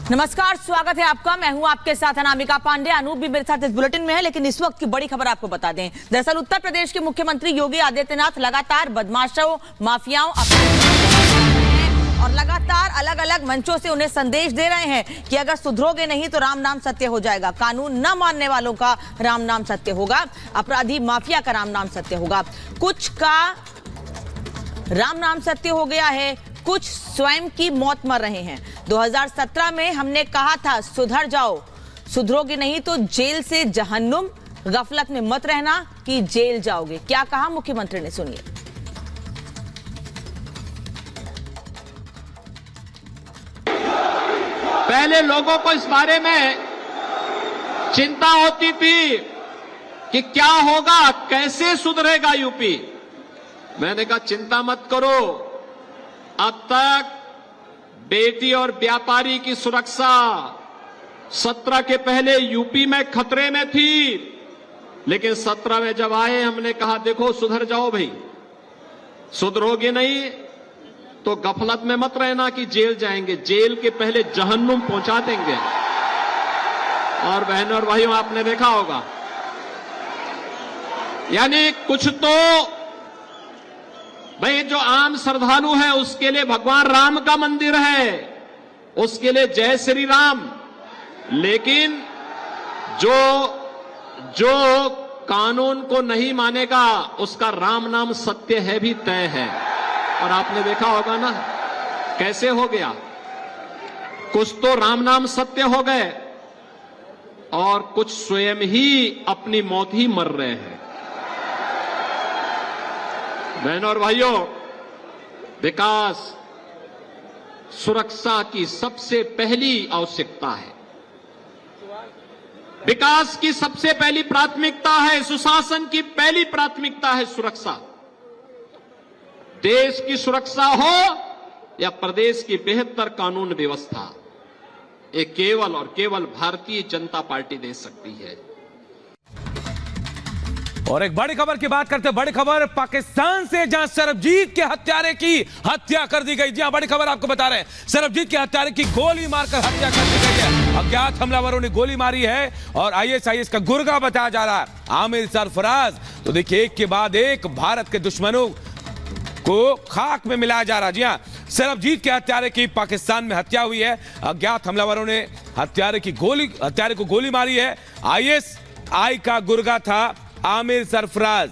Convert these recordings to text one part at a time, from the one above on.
नमस्कार, स्वागत है आपका। मैं हूं आपके साथ अनामिका पांडे। अनूप भी मेरे साथ इस बुलेटिन में है, लेकिन इस वक्त की बड़ी खबर आपको बता दें। दरअसल उत्तर प्रदेश के मुख्यमंत्री योगी आदित्यनाथ लगातार बदमाशों, माफियाओं और लगातार अलग अलग मंचों से उन्हें संदेश दे रहे हैं कि अगर सुधरोगे नहीं तो राम नाम सत्य हो जाएगा। कानून न मानने वालों का राम नाम सत्य होगा, अपराधी माफिया का राम नाम सत्य होगा। कुछ का राम नाम सत्य हो गया है, कुछ स्वयं की मौत मर रहे हैं। 2017 में हमने कहा था सुधर जाओ, सुधरोगे नहीं तो जेल से जहन्नुम, गफलत में मत रहना कि जेल जाओगे। क्या कहा मुख्यमंत्री ने, सुनिए। पहले लोगों को इस बारे में चिंता होती थी कि क्या होगा, कैसे सुधरेगा यूपी। मैंने कहा चिंता मत करो, अब तक बेटी और व्यापारी की सुरक्षा 17 के पहले यूपी में खतरे में थी, लेकिन 17 में जब आए हमने कहा देखो सुधर जाओ भाई, सुधरोगे नहीं तो गफलत में मत रहना कि जेल जाएंगे, जेल के पहले जहन्नुम पहुंचा देंगे। और बहनों और भाइयों, आपने देखा होगा, यानी कुछ तो भाई जो आम श्रद्धालु है उसके लिए भगवान राम का मंदिर है, उसके लिए जय श्री राम, लेकिन जो कानून को नहीं मानेगा उसका राम नाम सत्य है भी तय है। और आपने देखा होगा ना कैसे हो गया, कुछ तो राम नाम सत्य हो गए और कुछ स्वयं ही अपनी मौत ही मर रहे हैं। बहनों और भाइयों, विकास सुरक्षा की सबसे पहली आवश्यकता है, विकास की सबसे पहली प्राथमिकता है, सुशासन की पहली प्राथमिकता है सुरक्षा। देश की सुरक्षा हो या प्रदेश की बेहतर कानून व्यवस्था, ये केवल और केवल भारतीय जनता पार्टी दे सकती है। और एक बड़ी खबर की बात करते हैं। बड़ी खबर पाकिस्तान से, जहां सरबजीत के हत्यारे की हत्या कर दी गई। जी हां, बड़ी खबर आपको बता रहे हैं, सरबजीत के हत्यारे की गोली मारकर हत्या कर दी गई है। अज्ञात हमलावरों ने गोली मारी है और आईएसआईएस का गुर्गा बताया जा रहा है आमिर सरफराज। तो देखिए, एक के बाद एक भारत के दुश्मनों को खाक में मिलाया जा रहा है। जी हां, सरबजीत के हत्यारे की पाकिस्तान में हत्या हुई है। अज्ञात हमलावरों ने हत्यारे को गोली मारी है। आईएसआई का गुर्गा था आमिर सरफराज।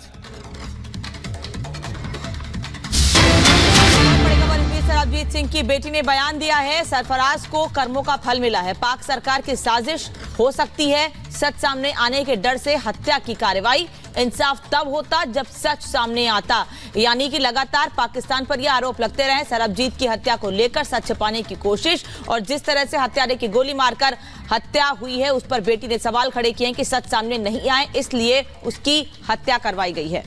सरबजीत सिंह की बेटी ने बयान दिया है, सरफराज को कर्मों का फल मिला है। पाक सरकार की साजिश हो सकती है, सच सामने आने के डर से हत्या की कार्रवाई। इंसाफ तब होता जब सच सामने आता। यानी कि लगातार पाकिस्तान पर यह आरोप लगते रहे सरबजीत की हत्या को लेकर सच छिपाने की कोशिश, और जिस तरह से हत्यारे की गोली मारकर हत्या हुई है उस पर बेटी ने सवाल खड़े किए हैं कि सच सामने नहीं आए, इसलिए उसकी हत्या करवाई गई है।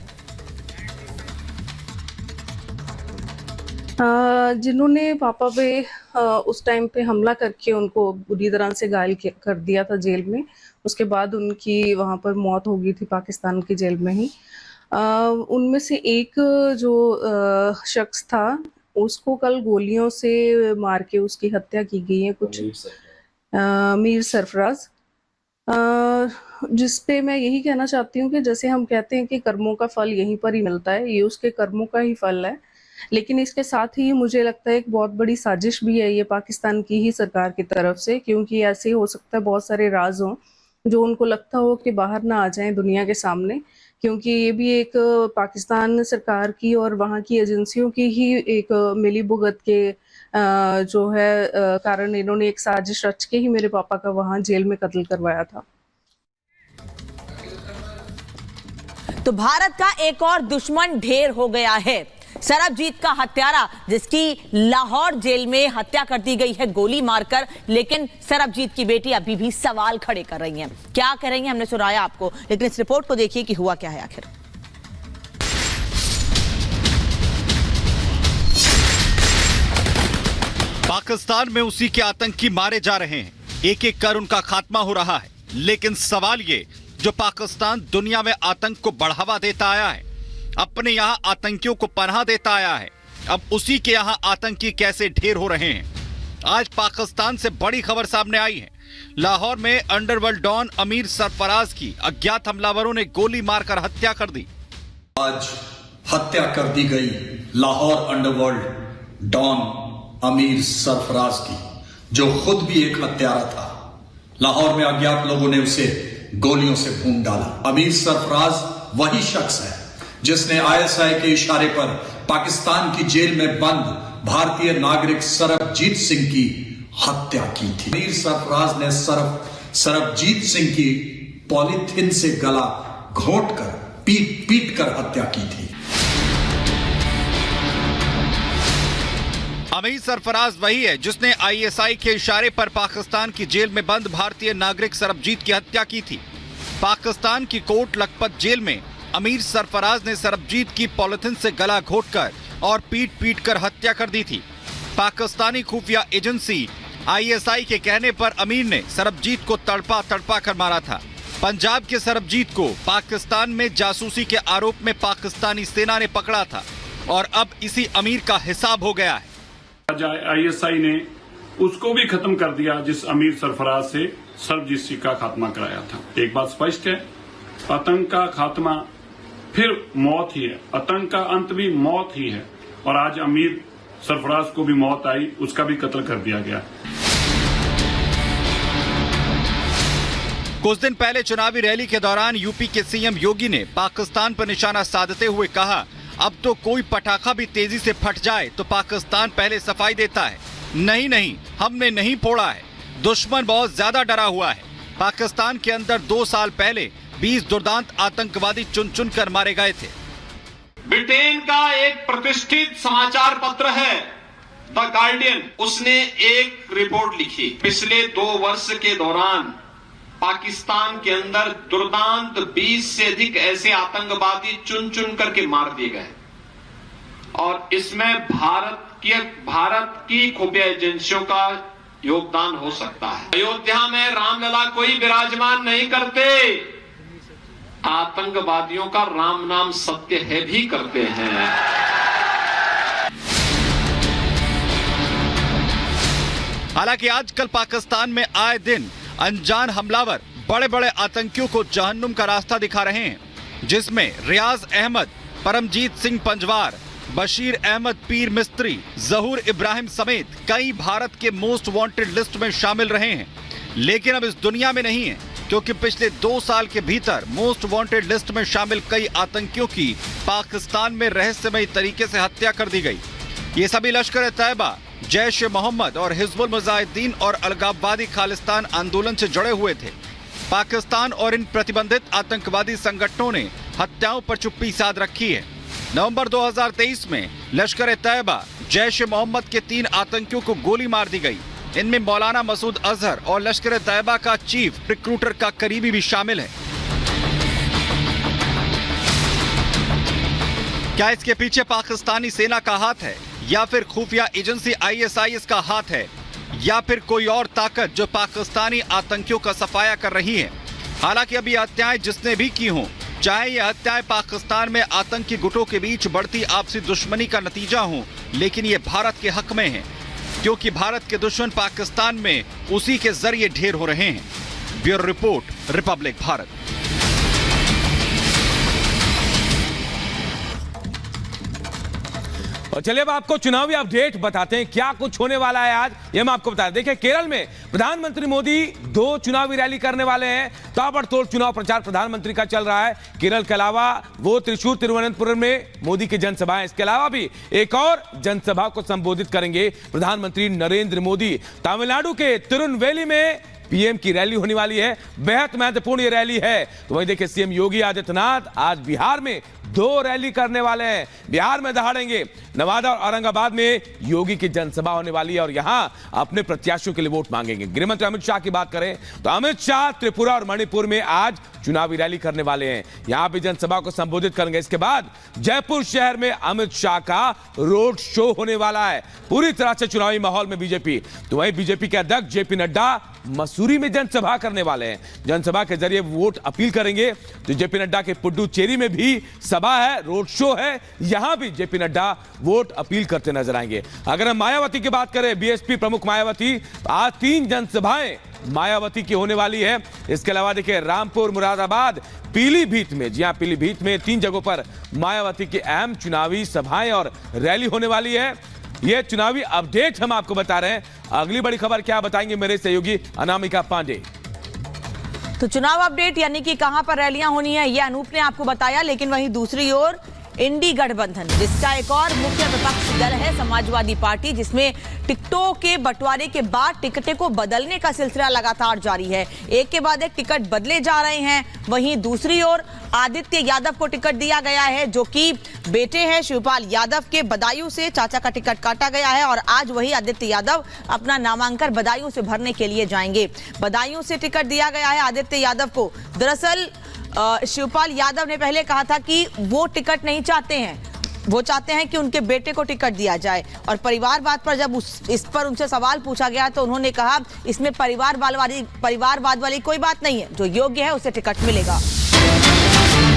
जिन्होंने पापा पे उस टाइम पे हमला करके उनको बुरी तरह से घायल कर दिया था जेल में, उसके बाद उनकी वहाँ पर मौत हो गई थी पाकिस्तान की जेल में ही। उनमें से एक जो शख्स था उसको कल गोलियों से मार के उसकी हत्या की गई है, कुछ मीर सरफराज। जिस पे मैं यही कहना चाहती हूँ कि जैसे हम कहते हैं कि कर्मों का फल यहीं पर ही मिलता है, ये उसके कर्मों का ही फल है। लेकिन इसके साथ ही मुझे लगता है एक बहुत बड़ी साजिश भी है ये पाकिस्तान की ही सरकार की तरफ से, क्योंकि ऐसे हो सकता है बहुत सारे राज हों जो उनको लगता हो कि बाहर ना आ जाएं दुनिया के सामने, क्योंकि ये भी एक पाकिस्तान सरकार की और वहाँ की एजेंसियों की ही एक मिलीभुगत के जो है कारण इन्होंने एक साजिश रच के ही मेरे पापा का वहाँ जेल में कत्ल करवाया था। तो भारत का एक और दुश्मन ढेर हो गया है, सरबजीत का हत्यारा, जिसकी लाहौर जेल में हत्या कर दी गई है गोली मारकर। लेकिन सरबजीत की बेटी अभी भी सवाल खड़े कर रही हैं। क्या कह रही हैं हमने सुनाया आपको, लेकिन इस रिपोर्ट को देखिए कि हुआ क्या है आखिर। पाकिस्तान में उसी के आतंकी मारे जा रहे हैं, एक एक कर उनका खात्मा हो रहा है। लेकिन सवाल ये, जो पाकिस्तान दुनिया में आतंक को बढ़ावा देता आया है, अपने यहां आतंकियों को पनाह देता आया है, अब उसी के यहां आतंकी कैसे ढेर हो रहे हैं। आज पाकिस्तान से बड़ी खबर सामने आई है। लाहौर में अंडरवर्ल्ड डॉन अमीर सरफराज की अज्ञात हमलावरों ने गोली मारकर हत्या कर दी। आज हत्या कर दी गई लाहौर अंडरवर्ल्ड डॉन अमीर सरफराज की, जो खुद भी एक हत्यारा था। लाहौर में अज्ञात लोगों ने उसे गोलियों से भून डाला। अमीर सरफराज वही शख्स है जिसने आईएसआई के इशारे पर पाकिस्तान की जेल में बंद भारतीय नागरिक सरबजीत सिंह की हत्या की थी। अमीर सरफराज ने सरबजीत सिंह की पॉलीथिन से गला घोंटकर पीट कर हत्या की थी। अमीर सरफराज वही है जिसने आईएसआई के इशारे पर पाकिस्तान की जेल में बंद भारतीय नागरिक सरबजीत की हत्या की थी। पाकिस्तान की कोट लखपत जेल में अमीर सरफराज ने सरबजीत की पॉलिथिन से गला घोंटकर और पीट कर हत्या कर दी थी। पाकिस्तानी खुफिया एजेंसी आईएसआई के कहने पर अमीर ने सरबजीत को तड़पा कर मारा था। पंजाब के सरबजीत को पाकिस्तान में जासूसी के आरोप में पाकिस्तानी सेना ने पकड़ा था और अब इसी अमीर का हिसाब हो गया है। आईएसआई ने उसको भी खत्म कर दिया जिस अमीर सरफराज से सरबजीत सिंह का खात्मा कराया था। एक बात स्पष्ट है, आतंक का खात्मा फिर मौत ही है, आतंक का अंत भी मौत ही है। और आज अमीर सरफराज को भी मौत आई, उसका भी कत्ल कर दिया गया। कुछ दिन पहले चुनावी रैली के दौरान यूपी के सीएम योगी ने पाकिस्तान पर निशाना साधते हुए कहा, अब तो कोई पटाखा भी तेजी से फट जाए तो पाकिस्तान पहले सफाई देता है। नहीं, हमने नहीं फोड़ा है। दुश्मन बहुत ज्यादा डरा हुआ है। पाकिस्तान के अंदर 2 साल पहले 20 दुर्दांत आतंकवादी चुन कर मारे गए थे। ब्रिटेन का एक प्रतिष्ठित समाचार पत्र है द गार्डियन, उसने एक रिपोर्ट लिखी। पिछले 2 वर्ष के दौरान पाकिस्तान के अंदर दुर्दांत 20 से अधिक ऐसे आतंकवादी चुन करके मार दिए गए और इसमें भारत की खुफिया एजेंसियों का योगदान हो सकता है। अयोध्या में रामलला कोई विराजमान नहीं करते, आतंकवादियों का राम नाम सत्य है भी करते हैं। हालांकि आजकल पाकिस्तान में आए दिन अनजान हमलावर बड़े आतंकियों को जहन्नुम का रास्ता दिखा रहे हैं, जिसमें रियाज अहमद, परमजीत सिंह पंजवार, बशीर अहमद पीर मिस्त्री, जहूर इब्राहिम समेत कई भारत के मोस्ट वांटेड लिस्ट में शामिल रहे हैं। लेकिन अब इस दुनिया में नहीं है, क्योंकि पिछले 2 साल के भीतर मोस्ट वांटेड लिस्ट में शामिल कई आतंकियों की पाकिस्तान में रहस्यमय तरीके से हत्या कर दी गई। ये सभी लश्कर-ए-तैयबा, जैश-ए-मोहम्मद और हिजबुल मुजाहिदीन और अलगाववादी खालिस्तान आंदोलन से जुड़े हुए थे। पाकिस्तान और इन प्रतिबंधित आतंकवादी संगठनों ने हत्याओं पर चुप्पी साध रखी है। नवंबर 2023 में लश्कर-ए-तैयबा, जैश-ए-मोहम्मद के 3 आतंकियों को गोली मार दी गई। इनमें मौलाना मसूद अजहर और लश्कर-ए-तैयबा का चीफ रिक्रूटर का करीबी भी शामिल है। क्या इसके पीछे पाकिस्तानी सेना का हाथ है, या फिर खुफिया एजेंसी आईएसआई का हाथ है, या फिर कोई और ताकत जो पाकिस्तानी आतंकियों का सफाया कर रही है? हालांकि अभी हत्याएं जिसने भी की हों, चाहे ये हत्याएं पाकिस्तान में आतंकी गुटों के बीच बढ़ती आपसी दुश्मनी का नतीजा हों, लेकिन ये भारत के हक में है, क्योंकि भारत के दुश्मन पाकिस्तान में उसी के जरिए ढेर हो रहे हैं। Bureau report, Republic Bharat. और चलिए अब आपको चुनावी अपडेट बताते हैं, क्या कुछ होने वाला है आज ये हम आपको बता दें। देखिए, केरल में प्रधानमंत्री मोदी 2 चुनावी रैली करने वाले हैं। ताबड़तोड़ चुनाव प्रचार प्रधानमंत्री का चल रहा है। केरल के अलावा वो त्रिशूर तिरुवनंतपुरम में मोदी की जनसभा है। इसके अलावा भी एक और जनसभा को संबोधित करेंगे प्रधानमंत्री नरेंद्र मोदी। तमिलनाडु के तिरुनवेली में पीएम की रैली होने वाली है। बेहद महत्वपूर्ण ये रैली है। तो वहीं देखिए, सीएम योगी आदित्यनाथ आज बिहार में 2 रैली करने वाले हैं। बिहार में दहाड़ेंगे। नवादा और औरंगाबाद में योगी की जनसभा होने वाली है और यहां अपने प्रत्याशियों के लिए वोट मांगेंगे। गृहमंत्री अमित शाह की बात करें तो अमित शाह त्रिपुरा और मणिपुर में आज चुनावी रैली करने वाले हैं। यहां भी जनसभा को संबोधित करेंगे। इसके बाद जयपुर शहर में अमित शाह का रोड शो होने वाला है। पूरी तरह से चुनावी माहौल में बीजेपी। तो वहीं बीजेपी के अध्यक्ष जेपी नड्डा मसूरी में जनसभा करने वाले हैं। जनसभा के जरिए वोट अपील करेंगे। तो जेपी नड्डा के पुडुचेरी में भी सभा है, रोड शो है, यहां भी जेपी नड्डा वोट अपील करते नजर आएंगे। अगर हम मायावती की बात करें, बीएसपी प्रमुख मायावती, आज 3 जनसभाएं मायावती की होने वाली है। इसके अलावा देखिए रामपुर, मुरादाबाद, पीलीभीत में, जी हां पीलीभीत में 3 जगहों पर मायावती की अहम चुनावी सभाएं और रैली होने वाली है। यह चुनावी अपडेट हम आपको बता रहे हैं। अगली बड़ी खबर क्या बताएंगे मेरे सहयोगी अनामिका पांडे। तो चुनाव अपडेट यानी कि कहां पर रैलियां होनी है, यह अनूप ने आपको बताया। लेकिन वहीं दूसरी ओर इंडी गठबंधन, जिसका एक और मुख्य विपक्षी दल है समाजवादी पार्टी, जिसमें टिकटों के बंटवारे के बाद टिकटें को बदलने का सिलसिला लगातार जारी है। एक के बाद एक टिकट बदले जा रहे हैं। वहीं दूसरी ओर आदित्य यादव को टिकट दिया गया है, जो कि बेटे हैं शिवपाल यादव के। बदायूं से चाचा का टिकट काटा गया है और आज वही आदित्य यादव अपना नामांकन बदायूं से भरने के लिए जाएंगे। बदायूं से टिकट दिया गया है आदित्य यादव को। दरअसल शिवपाल यादव ने पहले कहा था कि वो टिकट नहीं चाहते हैं, वो चाहते हैं कि उनके बेटे को टिकट दिया जाए। और परिवारवाद पर जब इस पर उनसे सवाल पूछा गया तो उन्होंने कहा इसमें परिवारवाद वाली कोई बात नहीं है, जो योग्य है उसे टिकट मिलेगा।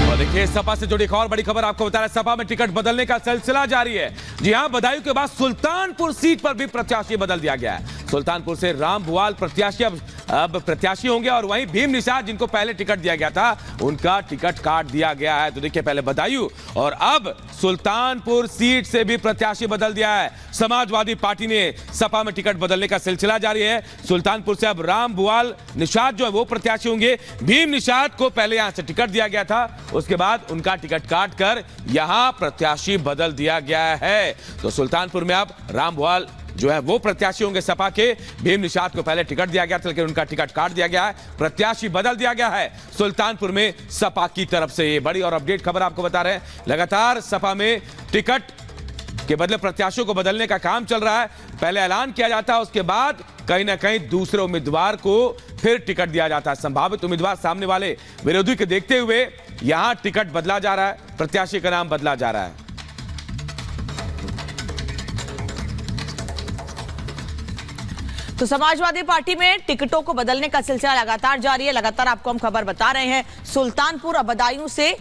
और देखिए सपा से जुड़ी एक और बड़ी खबर आपको बता रहा है। सपा में टिकट बदलने का सिलसिला जारी है। जी हां, बदायूं के बाद सुल्तानपुर सीट पर भी प्रत्याशी बदल दिया गया है। सुल्तानपुर से राम भुआल प्रत्याशी अब प्रत्याशी होंगे और वहीं भीम निषाद, जिनको पहले टिकट दिया गया था, उनका टिकट काट दिया गया है। तो देखिए पहले बदायूं और अब सुल्तानपुर सीट से भी प्रत्याशी बदल दिया है। समाजवादी पार्टी ने सपा में टिकट बदलने का सिलसिला जारी है। सुल्तानपुर से अब राम भुआल निषाद जो है वो प्रत्याशी होंगे। भीम निषाद को पहले यहां से टिकट दिया गया था, उसके बाद उनका टिकट काट कर यहां प्रत्याशी बदल दिया गया है। तो सुल्तानपुर में अब राम भुआल जो है वो प्रत्याशी होंगे सपा के। भीम निषाद को पहले टिकट दिया गया था, लेकिन उनका टिकट काट दिया गया है। प्रत्याशी बदल दिया गया है सुल्तानपुर में सपा की तरफ से। ये बड़ी और अपडेट खबर आपको बता रहे हैं। लगातार सपा में टिकट के बदले प्रत्याशियों को बदलने का काम चल रहा है। पहले ऐलान किया जाता है, उसके बाद कहीं ना कहीं दूसरे उम्मीदवार को फिर टिकट दिया जाता है। संभावित उम्मीदवार सामने वाले विरोधी के देखते हुए यहां टिकट बदला जा रहा है, प्रत्याशी का नाम बदला जा रहा है। तो समाजवादी पार्टी में टिकटों को बदलने का सिलसिला लगातार जारी है। लगातार आपको हम खबर बता रहे हैं। सुल्तानपुर और बदायूं से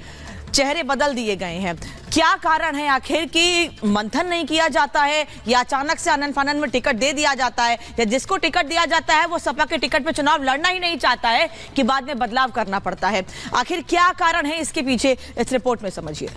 चेहरे बदल दिए गए हैं। क्या कारण है आखिर कि मंथन नहीं किया जाता है या अचानक से आनन फानन में टिकट दे दिया जाता है, या जिसको टिकट दिया जाता है वो सपा के टिकट पे चुनाव लड़ना ही नहीं चाहता है कि बाद में बदलाव करना पड़ता है? आखिर क्या कारण है इसके पीछे, इस रिपोर्ट में समझिए।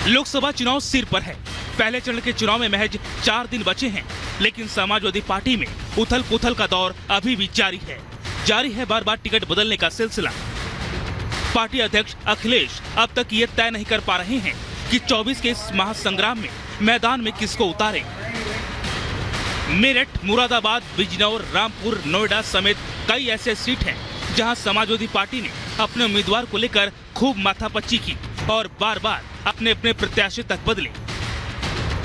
लोकसभा चुनाव सिर पर है। पहले चरण के चुनाव में महज 4 दिन बचे हैं, लेकिन समाजवादी पार्टी में उथल पुथल का दौर अभी भी जारी है। जारी है बार बार टिकट बदलने का सिलसिला। पार्टी अध्यक्ष अखिलेश अब तक ये तय नहीं कर पा रहे हैं कि 24 के इस महासंग्राम में मैदान में किसको उतारें। मेरठ, मुरादाबाद, बिजनौर, रामपुर, नोएडा समेत कई ऐसे सीट हैं जहां समाजवादी पार्टी ने अपने उम्मीदवार को लेकर खूब माथापच्ची की और बार बार अपने अपने प्रत्याशी तक बदले।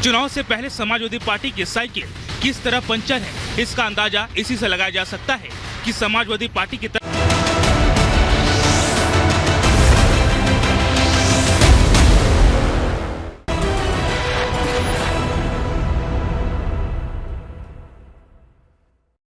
चुनाव से पहले समाजवादी पार्टी की साइकिल किस तरह पंचर है, इसका अंदाजा इसी से लगाया जा सकता है कि समाजवादी पार्टी की तरफ